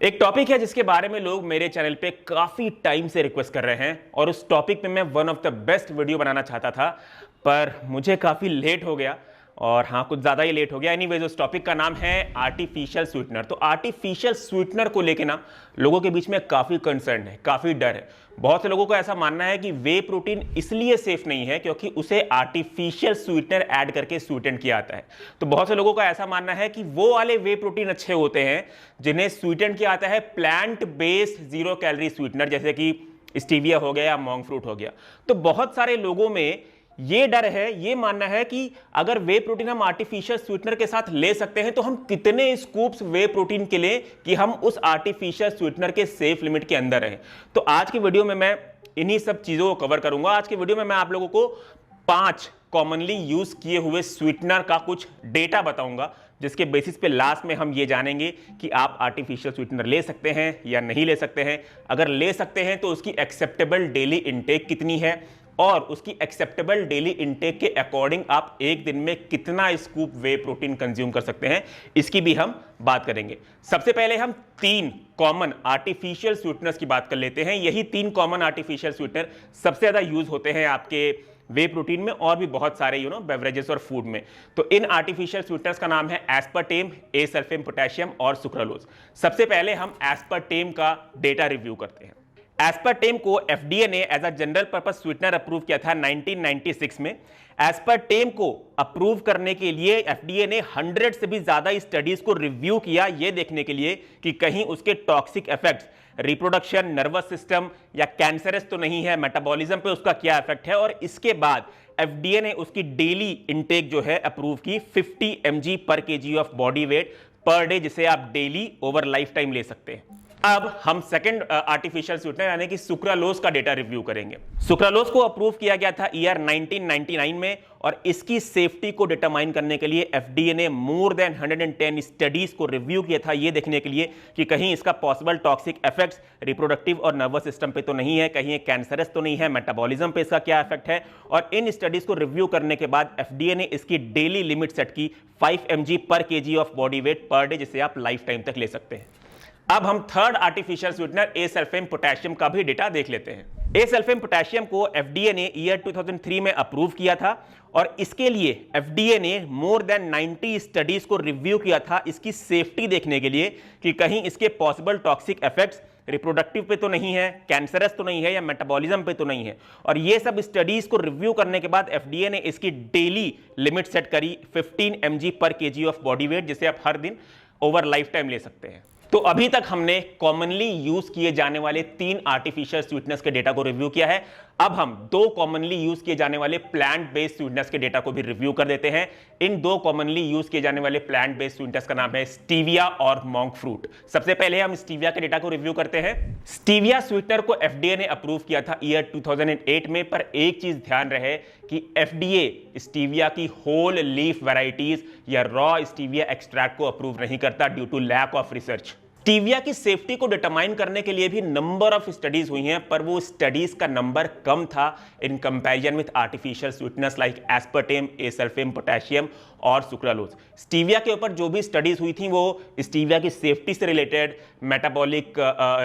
एक टॉपिक है जिसके बारे में लोग मेरे चैनल पे काफी टाइम से रिक्वेस्ट कर रहे हैं और उस टॉपिक पे मैं one of the best video बनाना चाहता था, पर मुझे काफी लेट हो गया और हाँ, कुछ ज्यादा ही लेट हो गया। एनीवेज, उस टॉपिक का नाम है आर्टिफिशियल स्वीटनर। तो आर्टिफिशियल स्वीटनर को लेके ना लोगों के बीच में काफी कंसर्न है, काफी डर है। बहुत से लोगों को ऐसा मानना है कि वे प्रोटीन इसलिए सेफ नहीं है क्योंकि उसे आर्टिफिशियल स्वीटनर ऐड करके स्वीटन किया आता है। तो बहुत से लोगों का ऐसा मानना है कि वो वाले वे प्रोटीन अच्छे होते हैं जिन्हें स्वीटन किया आता है plant based zero calorie sweetener, जैसे कि स्टीविया हो गया या मॉन्क फ्रूट हो गया। तो बहुत सारे लोगों में ये डर है, ये मानना है कि अगर वे प्रोटीन हम आर्टिफिशियल स्वीटनर के साथ ले सकते हैं तो हम कितने स्कूप्स वे प्रोटीन के लें कि हम उस आर्टिफिशियल स्वीटनर के सेफ लिमिट के अंदर रहें। तो आज की वीडियो में मैं इन्हीं सब चीजों को कवर करूंगा। आज की वीडियो में मैं आप लोगों को 5 कॉमनली यूज किए हुए स्वीटनर का कुछ डेटा बताऊंगा, जिसके बेसिस पे लास्ट में हम ये जानेंगे कि आप आर्टिफिशियल स्वीटनर ले सकते हैं या नहीं ले सकते हैं। अगर ले सकते हैं तो उसकी एक्सेप्टेबल डेली इंटेक कितनी है और उसकी एक्सेप्टेबल डेली इंटेक के अकॉर्डिंग आप एक दिन में कितना स्कूप वे प्रोटीन कंज्यूम कर सकते हैं, इसकी भी हम बात करेंगे। सबसे पहले हम 3 कॉमन आर्टिफिशियल स्वीटनर्स की बात कर लेते हैं। यही 3 कॉमन आर्टिफिशियल स्वीटनर सबसे ज्यादा यूज होते हैं आपके वे प्रोटीन में और भी बहुत सारे बेवरेजेस और फूड में। तो इन आर्टिफिशियल स्वीटनर्स का नाम है एस्पर्टेम, एसल्फेम पोटेशियम और सुक्रालोज। सबसे पहले हम एस्पर्टेम का डेटा रिव्यू करते हैं। एस्पर्टेम को एफडीए ने as a general purpose sweetener approve किया था 1996 में। एस्पर्टेम को अप्रूव करने के लिए एफडीए ने 100 से भी ज्यादा स्टडीज को रिव्यू किया, यह देखने के लिए कि कहीं उसके toxic effects reproduction, nervous system या कैंसरस तो नहीं है, मेटाबॉलिज्म पे उसका क्या इफेक्ट है। और इसके बाद एफडीए ने उसकी डेली इंटेक जो है अप्रूव की 50 mg पर KG of body weight per day, जिसे आप डेली ओवर लाइफ टाइम ले सकते हैं। अब हम सेकंड आर्टिफिशियल स्वीटनर यानी कि सुक्रालोज का डेटा रिव्यू करेंगे। सुक्रालोज को अप्रूव किया गया था ईयर 1999 में और इसकी सेफ्टी को डिटरमाइन करने के लिए एफडीए ने मोर देन 110 स्टडीज को रिव्यू किया था, यह देखने के लिए कि कहीं इसका पॉसिबल टॉक्सिक इफेक्ट्स रिप्रोडक्टिव और नर्वस सिस्टम पे तो नहीं है, कहीं कैंसरस तो नहीं है, मेटाबॉलिज्म पे इसका क्या इफेक्ट है। और इन स्टडीज को रिव्यू करने के बाद एफडीए ने इसकी डेली लिमिट सेट की 5 mg पर KG of body weight per day, जिसे आप लाइफ टाइम तक ले सकते हैं। अब हम third artificial sweetener acesulfame potassium का भी डेटा देख लेते हैं। एसल्फेम पोटेशियम को एफडीए ने ईयर 2003 में अप्रूव किया था और इसके लिए एफडीए ने मोर देन 90 स्टडीज को रिव्यू किया था इसकी सेफ्टी देखने के लिए कि कहीं इसके पॉसिबल टॉक्सिक इफेक्ट्स रिप्रोडक्टिव पे तो नहीं है, कैंसरस तो नहीं है या मेटाबॉलिज्म पे तो नहीं है। और ये सब स्टडीज को रिव्यू करने के बाद एफडीए ने इसकी डेली लिमिट सेट करी 15 mg पर केजी ऑफ बॉडी वेट, जिसे आप हर दिन ओवर लाइफ टाइम ले सकते हैं। तो अभी तक हमने कॉमनली यूज किए जाने वाले 3 आर्टिफिशियल स्वीटनर्स के डेटा को रिव्यू किया है। अब हम 2 कॉमनली यूज किए जाने वाले प्लांट बेस्ड स्वीटनर्स के डेटा को भी रिव्यू कर देते हैं। इन 2 कॉमनली यूज किए जाने वाले प्लांट बेस्ड स्वीटनर्स का नाम है स्टीविया और मॉन्क फ्रूट। सबसे पहले हम स्टीविया के डेटा को रिव्यू करते हैं। स्टीविया स्वीटनर को एफडीए ने अप्रूव किया था ईयर 2008 में, पर एक चीज ध्यान रहे कि एफडीए स्टीविया की होल लीफ वैरायटीज या रॉ स्टीविया एक्सट्रैक्ट को अप्रूव नहीं करता due to lack of research. Stevia की सेफ्टी को डिटरमाइन करने के लिए भी नंबर ऑफ स्टडीज हुई हैं, पर वो स्टडीज का नंबर कम था in comparison with artificial sweeteners like aspartame, acesulfame potassium और सुक्रालोज। स्टीविया के ऊपर जो भी स्टडीज हुई थी वो स्टीविया की सेफ्टी से रिलेटेड, मेटाबॉलिक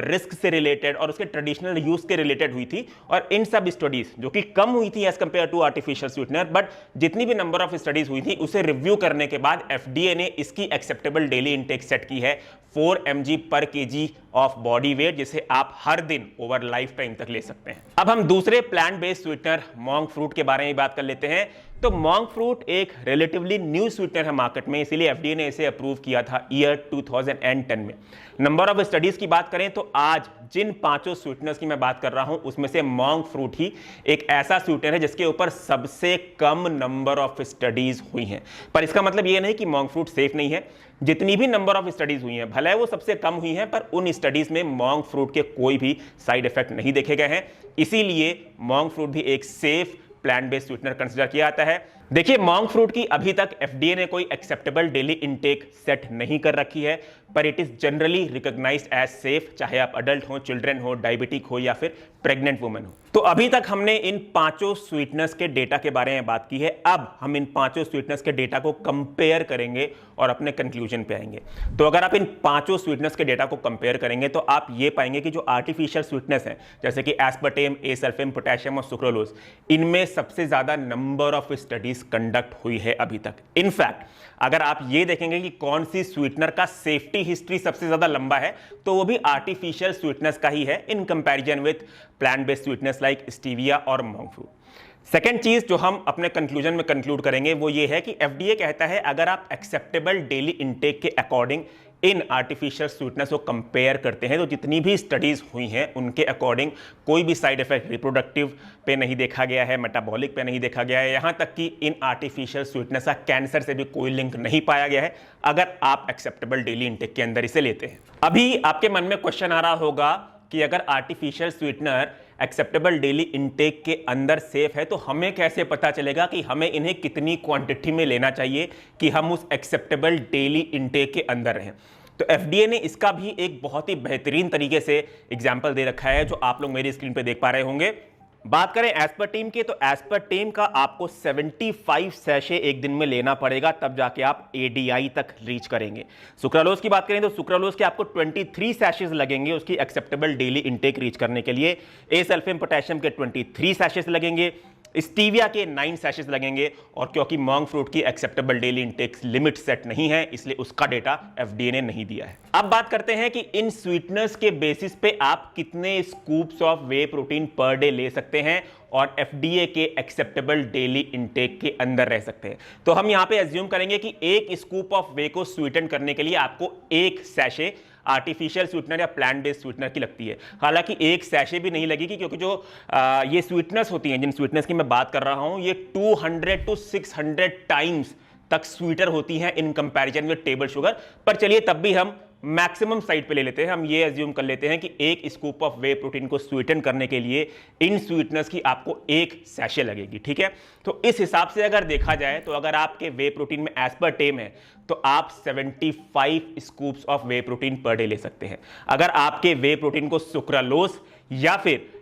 रिस्क से रिलेटेड और उसके ट्रेडिशनल यूज के रिलेटेड हुई थी। और इन सब स्टडीज जो कि कम हुई थी as compare to artificial sweetener, but जितनी भी नंबर ऑफ स्टडीज हुई थी उसे रिव्यू करने के बाद एफडीए ने इसकी एक्सेप्टेबल डेली इंटेक सेट की है 4 mg पर केजी ऑफ बॉडी वेट, जिसे आप हर दिन ओवर लाइफ टाइम तक ले सकते हैं। अब हम दूसरे plant based sweetener monk fruit के बारे में बात कर लेते हैं। तो मॉन्क फ्रूट एक रिलेटिवली न्यू स्वीटनर है मार्केट में, इसीलिए एफडीए ने इसे अप्रूव किया था ईयर 2010 में। नंबर ऑफ स्टडीज की बात करें तो आज जिन 5 स्वीटनर्स की मैं बात कर रहा हूं उसमें से मॉन्क फ्रूट ही एक ऐसा स्वीटनर है जिसके ऊपर सबसे कम नंबर ऑफ स्टडीज हुई हैं। पर इसका मतलब यह नहीं कि मॉन्क फ्रूट सेफ नहीं है। जितनी भी नंबर ऑफ स्टडीज हुई हैं, भले वो सबसे कम हुई हैं, पर उन स्टडीज में मॉन्क फ्रूट के कोई भी साइड इफेक्ट नहीं देखे गए हैं। इसीलिए मॉन्क फ्रूट भी एक safe plant based sweetener consider किया जाता है। देखिए, मॉन्क फ्रूट की अभी तक एफडीए ने कोई एक्सेप्टेबल डेली इनटेक सेट नहीं कर रखी है, पर it is generally recognized as safe, चाहे आप अडल्ट हो, चिल्ड्रन हो, डायबिटिक हो या फिर प्रेग्नेंट वुमन हो। तो अभी तक हमने इन पांचों स्वीटनेस के डेटा के बारे में बात की है। अब हम इन पांचों स्वीटनेस के डेटा को कंपेयर करेंगे और अपने कंक्लूजन पे आएंगे। तो अगर आप इन पांचों स्वीटनेस के डेटा को कंपेयर करेंगे तो आप ये पाएंगे कि जो आर्टिफिशियल स्वीटनेस है, जैसे कि एस्पर्टेम, एसल्फेम, पोटेशियम और सुक्रोलोज, इनमें सबसे ज्यादा नंबर ऑफ स्टडीज कंडक्ट हुई है अभी तक। इनफैक्ट अगर आप ये देखेंगे कि कौन सी स्वीटनर का सेफ्टी हिस्ट्री सबसे ज्यादा लंबा है, तो वो भी आर्टिफिशियल स्वीटनेस का ही है in comparison with plant based sweetness like stevia और मॉन्क फ्रूट। सेकेंड चीज जो हम अपने कंक्लूजन में कंक्लूड करेंगे वो ये है कि एफडीए कहता है अगर आप एक्सेप्टेबल डेली इनटेक के अकॉर्डिंग इन आर्टिफिशियल स्वीटनेस को कंपेयर करते हैं तो जितनी भी स्टडीज हुई हैं उनके अकॉर्डिंग कोई भी साइड इफेक्ट रिप्रोडक्टिव पे नहीं देखा गया है, मेटाबॉलिक पे नहीं देखा गया है, यहां तक कि इन आर्टिफिशियल स्वीटनेस का कैंसर से भी कोई लिंक नहीं पाया गया है अगर आप एक्सेप्टेबल डेली इनटेक के अंदर इसे लेते हैं। अभी आपके मन में क्वेश्चन आ रहा होगा कि अगर artificial sweetener acceptable daily intake के अंदर सेफ है तो हमें कैसे पता चलेगा कि हमें इन्हें कितनी क्वांटिटी में लेना चाहिए कि हम उस एक्सेप्टेबल डेली इनटेक के अंदर रहें। तो एफडीए ने इसका भी एक बहुत ही बेहतरीन तरीके से एग्जाम्पल दे रखा है जो आप लोग मेरी स्क्रीन पे देख पा रहे होंगे। बात करें एस्पर्टेम की, तो एस्पर्टेम का आपको 75 सैशे एक दिन में लेना पड़ेगा, तब जाके आप एडीआई तक रीच करेंगे। सुक्रालोज की बात करें तो सुक्रालोज के आपको 23 सैशेस लगेंगे उसकी एक्सेप्टेबल डेली इनटेक रीच करने के लिए। एसल्फेम पोटेशियम के 23 सैशेस लगेंगे, स्टीविया के 9 सैशेस लगेंगे, और क्योंकि मॉन्क फ्रूट की acceptable daily intake limit set नहीं है इसलिए उसका डेटा एफडीए ने नहीं दिया है। अब बात करते हैं कि इन स्वीटनर्स के बेसिस पे आप कितने scoops of way protein per day ले सकते हैं और एफडीए के एक्सेप्टेबल डेली इनटेक के अंदर रह सकते हैं। तो हम यहां पे एज्यूम करेंगे कि एक स्कूप ऑफ वे को स्वीटन करने के लिए आपको एक सैशे आर्टिफिशियल स्वीटनर या प्लांट बेस्ड स्वीटनर की लगती है। हालांकि एक सैशे भी नहीं लगेगी क्योंकि जो ये स्वीटनर्स होती हैं, जिन स्वीटनर्स की मैं बात कर रहा हूं, ये 200 to 600 टाइम्स तक स्वीटर होती हैं in comparison with table sugar. पर चलिए तब भी हम मैक्सिमम साइड पे ले लेते हैं। हम ये एज्यूम कर लेते हैं कि एक स्कूप ऑफ वे प्रोटीन को स्वीटन करने के लिए इन स्वीटनर्स की आपको एक सैशे लगेगी, ठीक है। तो इस हिसाब से अगर देखा जाए तो अगर आपके वे प्रोटीन में एस्पर्टेम है तो आप 75 scoops of way protein per day ले सकते हैं। अगर आपके वे प्रोटीन को सुक्रालोज या फिर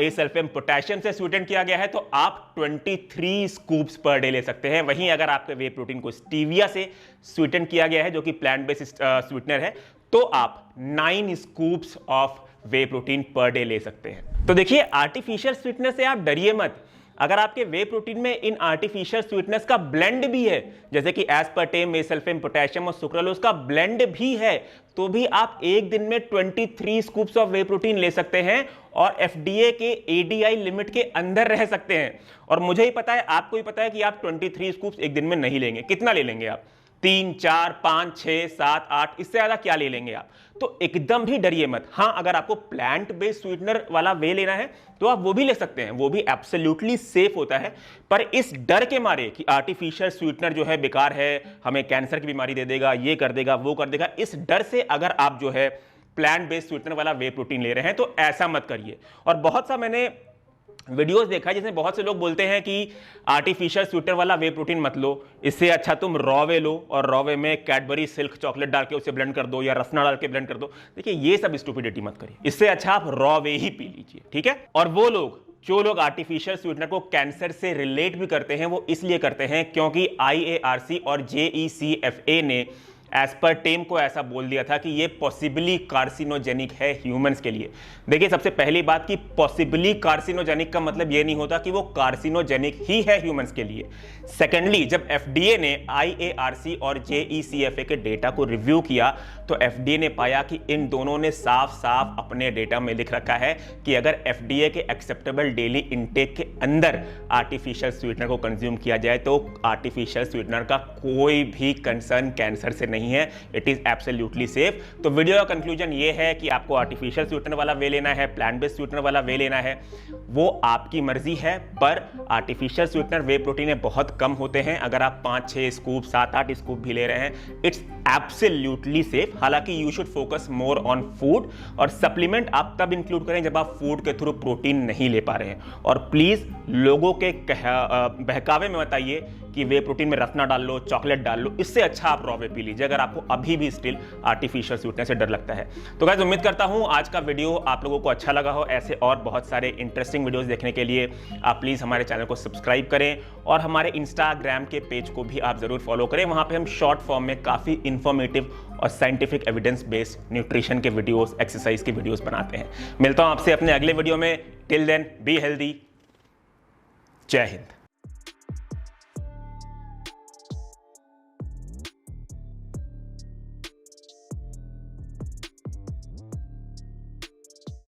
एसल्फेम पोटेशियम से स्वीटन किया गया है तो आप 23 स्कूप्स पर डे ले सकते हैं। वहीं अगर आपके वे प्रोटीन को स्टीविया से स्वीटन किया गया है जो कि प्लांट बेस्ड स्वीटनर है तो आप 9 scoops of way protein per day ले सकते हैं। तो देखिए, आर्टिफिशियल स्वीटनर से आप डरिए मत। अगर आपके वे प्रोटीन में इन आर्टिफिशियल स्वीटनेस का ब्लेंड भी है, जैसे कि एस्पर्टेम, एसल्फेम, पोटेशियम और सुक्रालोज का ब्लेंड भी है, तो भी आप एक दिन में 23 स्कूप्स ऑफ वे प्रोटीन ले सकते हैं और एफडीए के एडीआई लिमिट के अंदर रह सकते हैं। और मुझे ही पता है, आपको भी पता है कि आप 23 स्कूप्स एक दिन में नहीं लेंगे। कितना ले लेंगे आप? 3, 4, 5, 6, 7, 8, इससे ज्यादा क्या ले लेंगे आप? तो एकदम भी डरिए मत। हां, अगर आपको प्लांट बेस्ड स्वीटनर वाला वे लेना है तो आप वो भी ले सकते हैं, वो भी एब्सोल्युटली सेफ होता है। पर इस डर के मारे कि आर्टिफिशियल स्वीटनर जो है बेकार है, हमें कैंसर की बीमारी दे देगा, ये कर देगा, वो कर देगा, इस डर से अगर आप जो है प्लांट बेस्ड स्वीटनर वाला वे प्रोटीन ले रहे हैं तो ऐसा मत करिए। और बहुत सा मैंने वीडियोस देखा है जिसमें बहुत से लोग बोलते हैं कि आर्टिफिशियल स्वीटनर वाला वे प्रोटीन मत लो, इससे अच्छा तुम रॉवे लो और रॉवे में कैडबरी सिल्क चॉकलेट डाल के उसे ब्लेंड कर दो या रसना डाल के ब्लेंड कर दो। देखिए, ये सब स्टुपिडिटी मत करिए, इससे अच्छा आप रॉवे ही पी लीजिए, ठीक है। और वो लोग जो लोग आर्टिफिशियल स्वीटनर को कैंसर से रिलेट भी करते हैं वो इसलिए करते हैं क्योंकि IARC और JECFA ने एस्पर्टेम को ऐसा बोल दिया था कि ये पॉसिबली कार्सिनोजेनिक है ह्यूमंस के लिए। देखिए, सबसे पहली बात कि पॉसिबली कार्सिनोजेनिक का मतलब ये नहीं होता कि वो कार्सिनोजेनिक ही है ह्यूमंस के लिए। सेकेंडली, जब एफडीए ने IARC और JECFA के डेटा को रिव्यू किया तो एफडीए ने पाया कि इन दोनों ने साफ साफ अपने डेटा में लिख रखा है कि अगर एफडीए के एक्सेप्टेबल डेली इनटेक के अंदर आर्टिफिशियल स्वीटनर को कंज्यूम किया जाए तो आर्टिफिशियल स्वीटनर का कोई भी कंसर्न कैंसर से नहीं है, इट इज एब्सोल्युटली सेफ। तो वीडियो का कंक्लूजन ये है कि आपको आर्टिफिशियल स्वीटनर वाला वे लेना है, प्लांट बेस्ड स्वीटनर वाला वे लेना है, वो आपकी मर्जी है। पर आर्टिफिशियल स्वीटनर वे प्रोटीन बहुत कम होते हैं। अगर आप 5-6 स्कूप, 7-8 स्कूप भी ले रहे हैं, इट्स एब्सोल्युटली सेफ। हालांकि you should focus more on food, और सप्लीमेंट आप तब इंक्लूड करें जब आप फूड के थ्रू प्रोटीन नहीं ले पा रहे हैं। और प्लीज लोगों के बहकावे में बताइए कि वे प्रोटीन में रत्ना डाल लो, चॉकलेट डाल लो, इससे अच्छा आप रॉ वे पी लीजिए अगर आपको अभी भी स्टिल आर्टिफिशियल स्वीटनेस से डर लगता है। तो गाइस, उम्मीद करता हूं आज का वीडियो आप लोगों को अच्छा लगा हो। ऐसे और बहुत सारे इंटरेस्टिंग वीडियोस देखने के लिए आप प्लीज हमारे चैनल को सब्सक्राइब करें, और हमारे इंस्टाग्राम के पेज को भी आप जरूर फॉलो करें। वहां पे हम शॉर्ट फॉर्म में काफी इंफॉर्मेटिव और साइंटिफिक एविडेंस बेस्ड न्यूट्रिशन के वीडियोस, एक्सरसाइज के वीडियोस बनाते हैं। मिलता हूं आपसे अपने अगले वीडियो में। Till then be healthy. जय हिंद।